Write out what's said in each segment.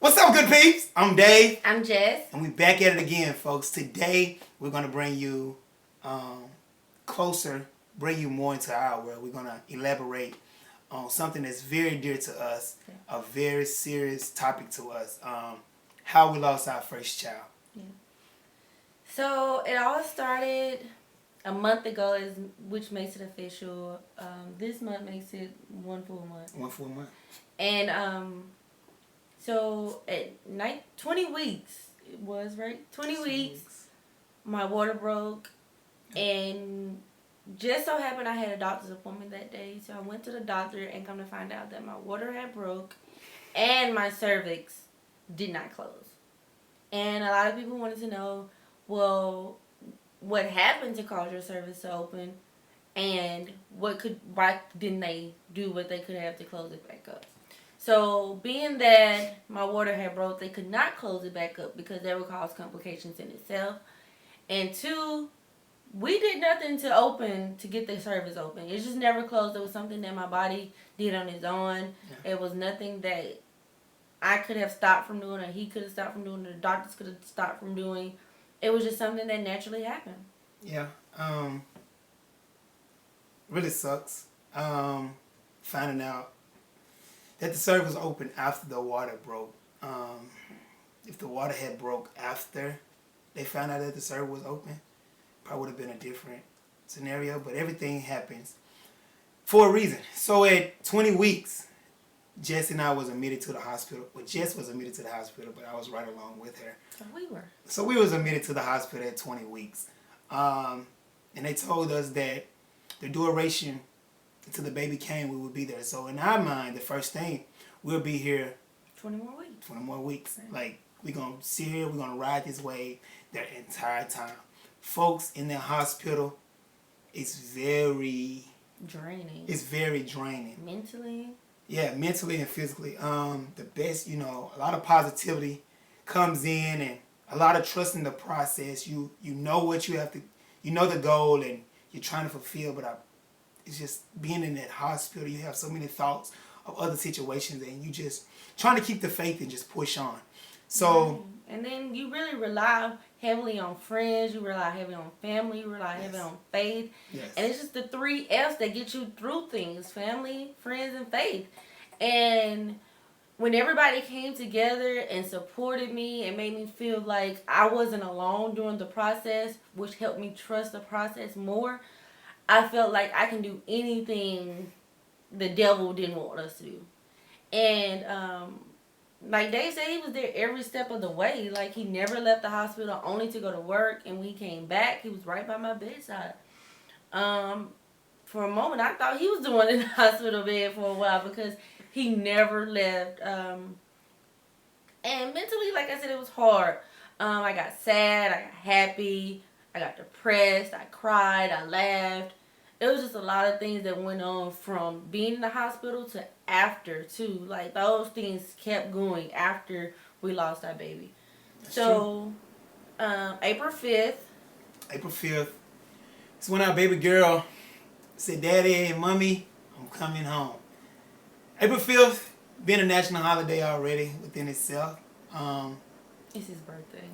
What's up, good peeps? I'm Dave. I'm Jess. And we back at it again, folks. Today, we're going to bring you closer, bring you more into our world. We're going to elaborate on something that's very dear to us, a very serious topic to us, how we lost our first child. Yeah. So, it all started a month ago, which makes it official. This month makes it one full month. 1 full month. And so at 20 weeks, it was, right? 20 weeks, my water broke, and just so happened I had a doctor's appointment that day. So I went to the doctor and come to find out that my water had broke and my cervix did not close. And a lot of people wanted to know, well, what happened to cause your cervix to open, and why didn't they do what they could have to close it back up? So, being that my water had broke, they could not close it back up because that would cause complications in itself. And two, we did nothing to get the cervix open. It just never closed. It was something that my body did on its own. Yeah. It was nothing that I could have stopped from doing, or he could have stopped from doing, or the doctors could have stopped from doing. It was just something that naturally happened. Yeah. Really sucks. Finding out that the cervix was open after the water broke. If the water had broke after they found out that the cervix was open, probably would have been a different scenario. But everything happens for a reason. So at 20 weeks, Jess and I was admitted to the hospital. Well, Jess was admitted to the hospital, but I was right along with her. So we was admitted to the hospital at 20 weeks. And they told us that the duration until the baby came, we would be there. So in our mind, the first thing, we'll be here 20 more weeks. 20 more weeks. Right. Like, we're going to sit here, we're going to ride this wave the entire time. Folks in the hospital, it's very draining. It's very draining. Mentally? Yeah, mentally and physically. The best, a lot of positivity comes in, and a lot of trust in the process. You know what you have to, the goal, and you're trying to fulfill, but it's just being in that hospital, you have so many thoughts of other situations, and you just trying to keep the faith and just push on. So, and then you really rely heavily on friends, you rely heavily on family, you rely heavily on faith. Yes. And it's just the 3 F's that get you through things: family, friends, and faith. And when everybody came together and supported me and made me feel like I wasn't alone during the process, which helped me trust the process more, I felt like I can do anything the devil didn't want us to do. And like Dave said, he was there every step of the way. Like, he never left the hospital only to go to work. And when he came back, he was right by my bedside. For a moment, I thought he was the one in the hospital bed for a while because he never left. And mentally, like I said, it was hard. I got sad, I got happy, I got depressed, I cried, I laughed. It was just a lot of things that went on from being in the hospital to after, too. Like, those things kept going after we lost our baby. That's so, April 5th. April 5th. It's when our baby girl said, "Daddy and Mommy, I'm coming home." April 5th, being a national holiday already within itself. It's his birthday.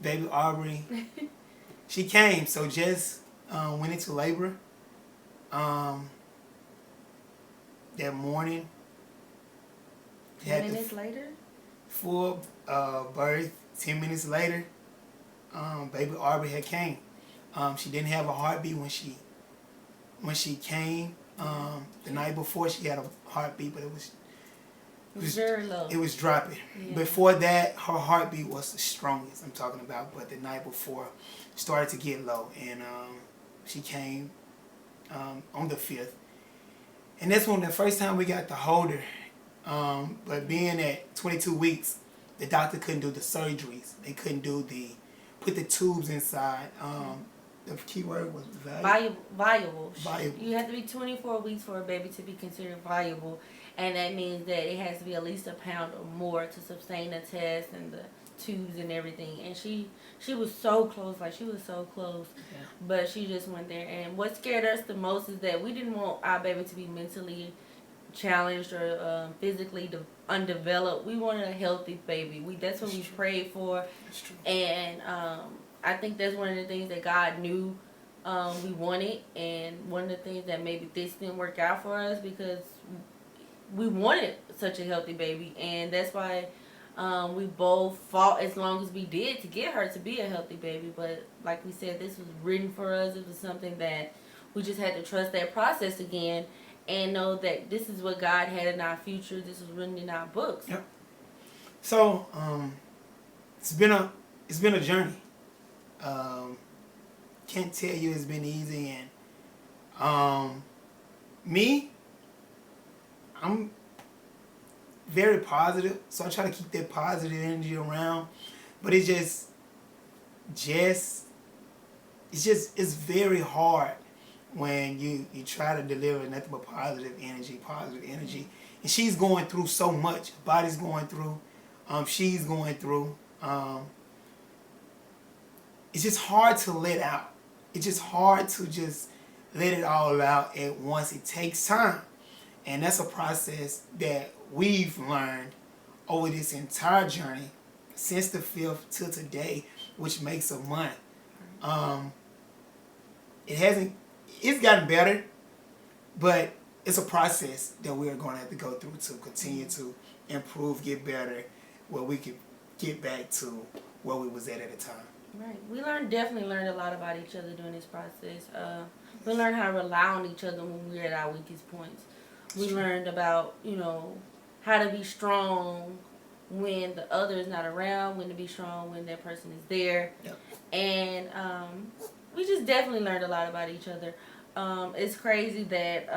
Baby Aubrey, she came. So Jess went into labor that morning. 10 minutes later? Full birth. 10 minutes later, baby Aubrey had came. She didn't have a heartbeat when she came. The night before, she had a heartbeat, but it was very low. It was dropping. Yeah. Before that, her heartbeat was the strongest I'm talking about, but the night before started to get low, and she came on the 5th. And that's when the first time we got to hold her. But being at 22 weeks, the doctor couldn't do the surgeries. They couldn't put the tubes inside. The key word was viable. Viable. You have to be 24 weeks for a baby to be considered viable. And that means that it has to be at least a pound or more to sustain the test and the tubes and everything. And she was so close. Like, she was so close. Yeah. But she just went there. And what scared us the most is that we didn't want our baby to be mentally challenged or physically undeveloped. We wanted a healthy baby. That's what we prayed for. That's true. And I think that's one of the things that God knew we wanted, and one of the things that maybe this didn't work out for us because we wanted such a healthy baby, and that's why we both fought as long as we did to get her to be a healthy baby. But like we said, this was written for us. It was something that we just had to trust that process again and know that this is what God had in our future. This was written in our books. Yep. So it's been a journey. Can't tell you it's been easy, and me, I'm very positive, so I try to keep that positive energy around. But it's very hard when you try to deliver nothing but positive energy. And she's going through so much. Her body's going through. She's going through. It's just hard to let out. It's just hard to just let it all out at once. It takes time. And that's a process that we've learned over this entire journey since the 5th till today, which makes a month. It's gotten better, but it's a process that we're going to have to go through to continue to improve, get better, where we could get back to where we was at the time. Right. We definitely learned a lot about each other during this process. We learned how to rely on each other when we were at our weakest points. We learned about, how to be strong when the other is not around, when to be strong when that person is there. Yep. And we just definitely learned a lot about each other. It's crazy that,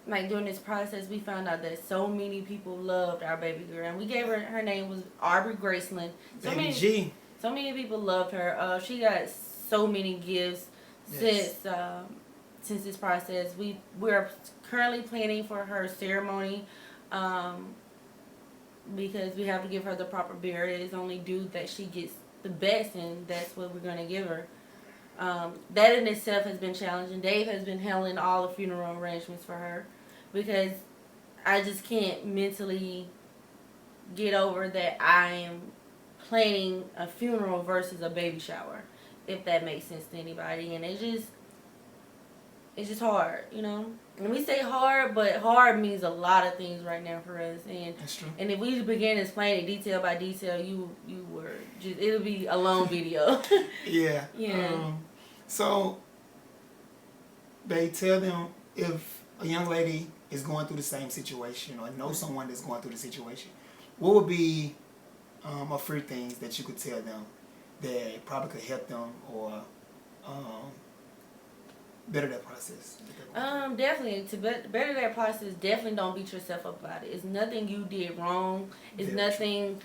during this process, we found out that so many people loved our baby girl. And we gave her name was Aubrey Graceland. So many people loved her. She got so many gifts since this process. We're currently planning for her ceremony because we have to give her the proper burial. It's only due that she gets the best, and that's what we're going to give her. That in itself has been challenging. Dave has been handling all the funeral arrangements for her because I just can't mentally get over that I am planning a funeral versus a baby shower, if that makes sense to anybody. And it's just hard, And we say hard, but hard means a lot of things right now for us. And that's true. And if we begin to explain it detail by detail, it'll be a long video. Yeah. Yeah. So they tell them if a young lady is going through the same situation or know someone that's going through the situation, what would be a few things that you could tell them that probably could help them or better that process? Definitely to better that process. Definitely don't beat yourself up about it. It's nothing you did wrong. It's nothing.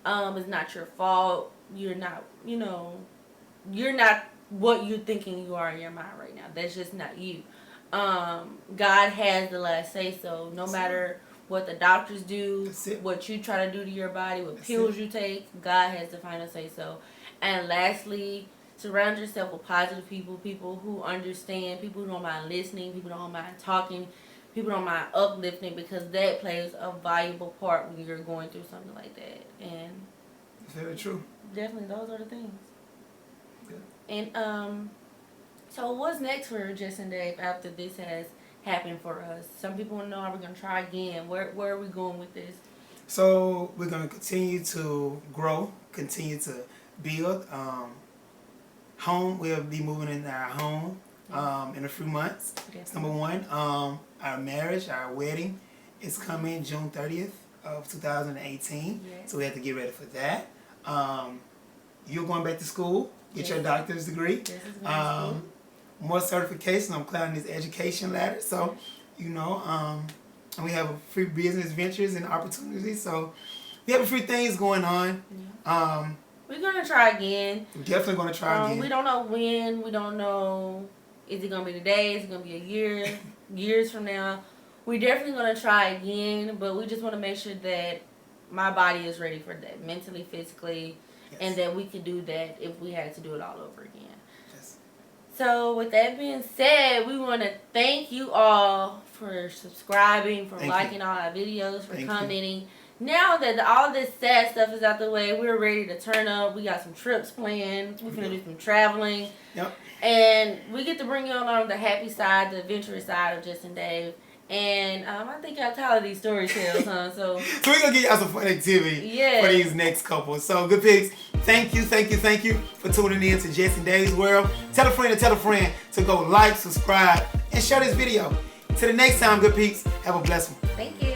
It's not your fault. You're not. You're not what you're thinking you are in your mind right now. That's just not you. God has the last say. So no matter what the doctors do, what you try to do to your body, what pills you take, God has the final say so. And lastly, surround yourself with positive people who understand, people who don't mind listening, people who don't mind talking, people who don't mind uplifting, because that plays a valuable part when you're going through something like that. And it's very true. Definitely, those are the things. Good. And so what's next for Jess and Dave after this has happened for us? Some people want to know, are we going to try again? Where are we going with this? So we're going to continue to grow, continue to build. Home, we'll be moving in our home in a few months. That's number one. Our marriage, our wedding is coming June 30th of 2018. Yes. So we have to get ready for that. You're going back to school, get your doctor's degree. More certification. I'm climbing this education ladder. So, and we have a few business ventures and opportunities. So we have a few things going on. We're going to try again. We're definitely going to try again. We don't know when. We don't know, is it going to be today? Is it going to be a year? Years from now? We're definitely going to try again, but we just want to make sure that my body is ready for that, mentally, physically, and that we could do that if we had to do it all over again. Yes. So with that being said, we want to thank you all for subscribing, for liking all our videos, for commenting. Now that all this sad stuff is out the way, we're ready to turn up. We got some trips planned. We're going to do some traveling. Yep. And we get to bring you along the happy side, the adventurous side of Jess and Dave. And I think y'all tired of these story tales, huh? So we're going to give y'all some fun activity for these next couple. So, good pigs, thank you for tuning in to Jess and Dave's World. Tell a friend to go like, subscribe, and share this video. Till the next time, good peeps, have a blessed one.